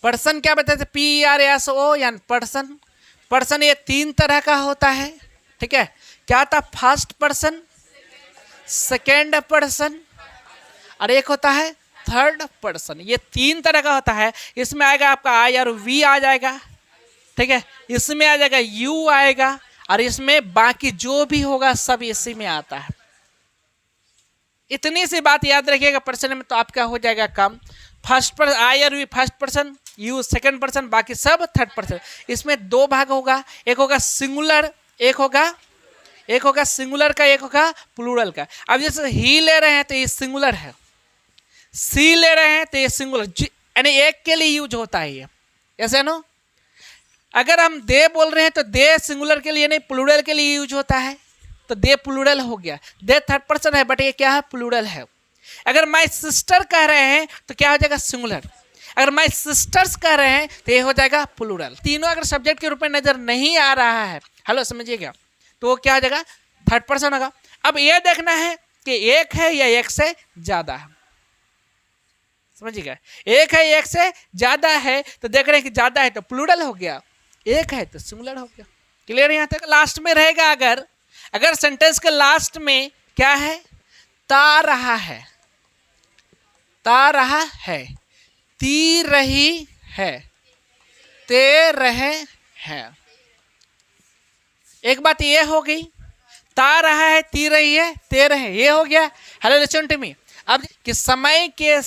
Person क्या बताते, PERSO यानी पर्सन। पर्सन ये 3 तरह का होता है, ठीक है। क्या था, फर्स्ट पर्सन, सेकेंड पर्सन और एक होता है थर्ड पर्सन। ये 3 तरह का होता है। इसमें आएगा आपका आई और वी आ जाएगा, ठीक है। इसमें आ जाएगा यू आएगा और इसमें बाकी जो भी होगा सब इसी में आता है। इतनी सी बात याद रखिएगा पर्सन में, तो आपका हो जाएगा काम। फर्स्ट पर आई और we first person, you second person, बाकी सब थर्ड पर्सन। इसमें 2 भाग होगा, एक होगा सिंगुलर, एक होगा सिंगुलर का, एक होगा प्लूरल का। अब जैसे ही ले रहे हैं तो ये सिंगुलर है, सी ले रहे हैं तो ये सिंगुलर, यानी एक के लिए यूज होता है ये, ऐसे नो। अगर हम दे बोल रहे हैं तो दे सिंगुलर के लिए नहीं, प्लूरल के लिए यूज होता है, तो दे प्लूरल हो गया। दे थर्ड पर्सन है बट ये क्या है, प्लूरल है। अगर माय सिस्टर कह रहे हैं तो क्या हो जाएगा, सिंगुलर। अगर माय सिस्टर्स कह रहे हैं तो ये हो जाएगा प्लूरल। तीनों अगर सब्जेक्ट के रूप में नजर नहीं आ रहा है, हेलो समझिएगा, तो वो क्या हो जाएगा, थर्ड पर्सन होगा। अब ये देखना है कि एक है या एक से ज्यादा है, समझिएगा। एक है एक से ज्यादा है तो देख रहे हैं कि ज्यादा है तो प्लूरल हो गया, एक है तो सिंगुलर हो गया। क्लियर यहाँ तक। लास्ट में रहेगा, अगर सेंटेंस के लास्ट में क्या है, ता रहा है, ता रहा है, ती रही है, ते रहे हैं। एक बात ये हो गई, ता रहा है, ती रही है, ते रहे, ये हो गया। Hello listen to me. अब कि समय के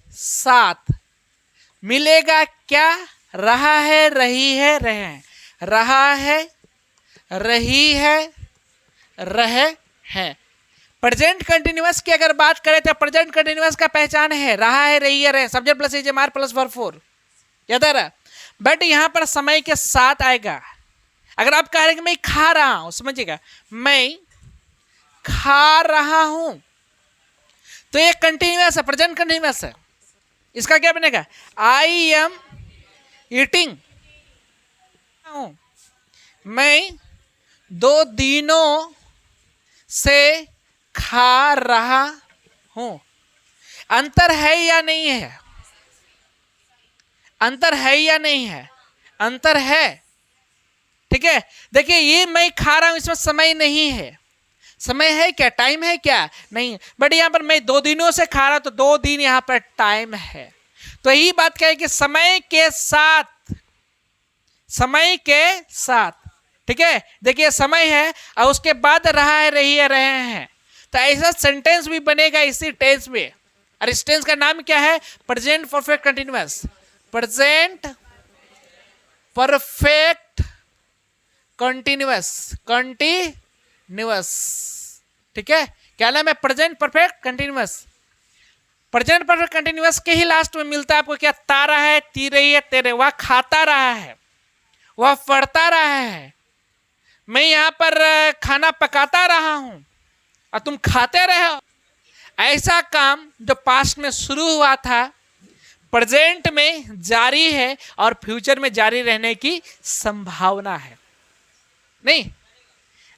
साथ मिलेगा क्या, रहा है, रही है, रहे हैं। रहा है, रही है, रहे हैं। प्रेजेंट कंटिन्यूअस की अगर बात करें तो प्रेजेंट कंटिन्यूअस का पहचान है रहा है, रही है, रहे, सब्जेक्ट प्लस एजमार प्लस वर्ब 4, याद आ रहा। बट यहां पर समय के साथ आएगा। अगर आप कह रहे हैं कि मैं खा रहा हूं, समझिएगा, मैं खा रहा हूं, तो ये कंटिन्यूअस है, प्रेजेंट कंटिन्यूअस है। इसका क्या बनेगा, आई एम ईटिंग। मैं 2 दिनों से खा रहा हूं। अंतर है या नहीं है, अंतर है या नहीं है, अंतर है, ठीक है। देखिए ये मैं खा रहा हूं, इसमें समय नहीं है। समय है क्या, टाइम है क्या, नहीं। बट यहां पर मैं 2 दिनों से खा रहा हूं तो 2 दिन यहां पर टाइम है। तो यही बात कहे कि समय के साथ, समय के साथ, ठीक है। देखिए समय है और उसके बाद रहा है, रही है, रहे हैं, तो ऐसा सेंटेंस भी बनेगा इसी टेंस में। और इस टेंस का नाम क्या है, present perfect continuous. Present perfect continuous, continuous, ठीक है। क्या नाम है, present perfect continuous. Present perfect continuous के ही लास्ट में मिलता है आपको क्या, ता रहा है, ती रही है, तेरे, वह खाता रहा है, वह पढ़ता रहा है, मैं यहां पर खाना पकाता रहा हूं और तुम खाते रहे हो। ऐसा काम जो पास्ट में शुरू हुआ था प्रेजेंट में जारी है और फ्यूचर में जारी रहने की संभावना है। नहीं,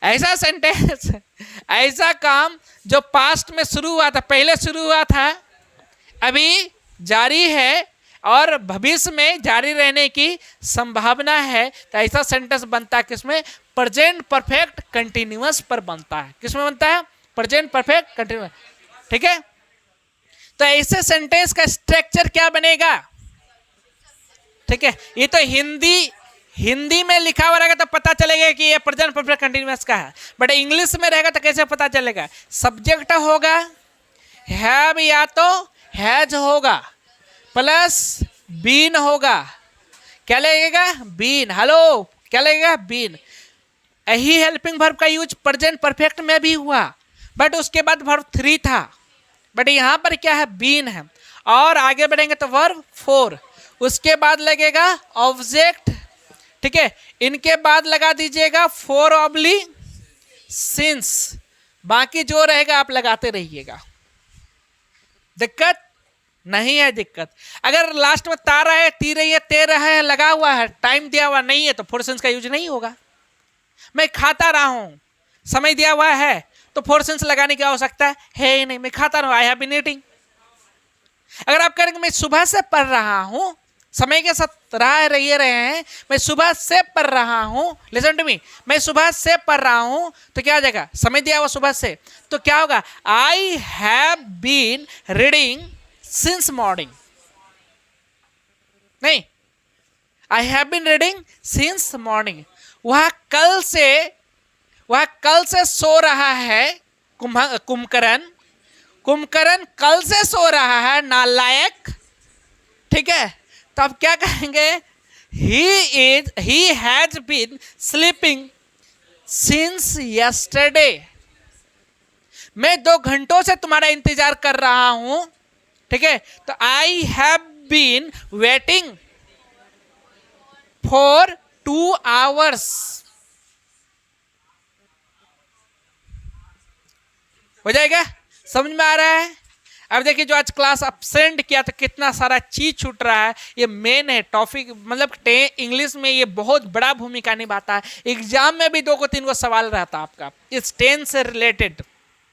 ऐसा सेंटेंस, ऐसा काम जो पास्ट में शुरू हुआ था, पहले शुरू हुआ था, अभी जारी है और भविष्य में जारी रहने की संभावना है, तो ऐसा सेंटेंस बनता है किसमें, प्रेजेंट परफेक्ट कंटिन्यूअस पर बनता है। किसमें बनता है, प्रेजेंट परफेक्ट कंटिन्यूअस, ठीक है। तो ऐसे सेंटेंस का स्ट्रक्चर क्या बनेगा, ठीक है। ये तो हिंदी में लिखा हुआ रहेगा तो पता चलेगा कि ये प्रेजेंट परफेक्ट कंटिन्यूअस का है, बट इंग्लिश में रहेगा तो कैसे पता चलेगा। सब्जेक्ट होगा हैव या तो हैज होगा प्लस बीन होगा, क्या लगेगा, बीन। हेलो, क्या लगेगा, बीन। यही हेल्पिंग वर्ब का यूज प्रेजेंट परफेक्ट में भी हुआ, बट उसके बाद वर्ब 3 था, बट यहां पर क्या है, बीन है। और आगे बढ़ेंगे तो वर्ब 4, उसके बाद लगेगा ऑब्जेक्ट, ठीक है। इनके बाद लगा दीजिएगा 4 ऑब्ली सिंस, बाकी जो रहेगा आप लगाते रहिएगा, दिक्कत नहीं है। दिक्कत अगर लास्ट में तारा है, ती रही है, ते रहा है, लगा हुआ है, टाइम दिया हुआ नहीं है तो 4 सेंस का यूज नहीं होगा। मैं खाता रहा हूं, समय दिया हुआ है तो 4 सेंस लगाने की आवश्यकता है ही नहीं। मैं खाता रहा हूं, आई हैव बीन ईटिंग, अगर आप कहेंगे मैं सुबह से पढ़ रहा हूं, समय के साथ रहे हैं, मैं सुबह से पढ़ रहा हूं, लिसन टू मी, मैं सुबह से पढ़ रहा हूं, तो क्या आ जाएगा, समय दिया हुआ सुबह से, तो क्या होगा, I have been reading since morning, नहीं, I have been reading since morning. वह कल से सो रहा है, कुंभकर्ण कल से सो रहा है, नालायक, ठीक है। तो आप क्या कहेंगे, he has been sleeping since yesterday, मैं 2 घंटों से तुम्हारा इंतजार कर रहा हूं, ठीक है। तो I have been waiting for 2 hours, हो जाएगा, समझ में आ रहा है। अब देखिए जो आज क्लास अपसेंट किया तो कितना सारा चीज छूट रहा है, ये मेन है टॉपिक, मतलब इंग्लिश में ये बहुत बड़ा भूमिका निभाता है। एग्जाम में भी 2 को 3 को सवाल रहता है आपका इस टेंस से रिलेटेड।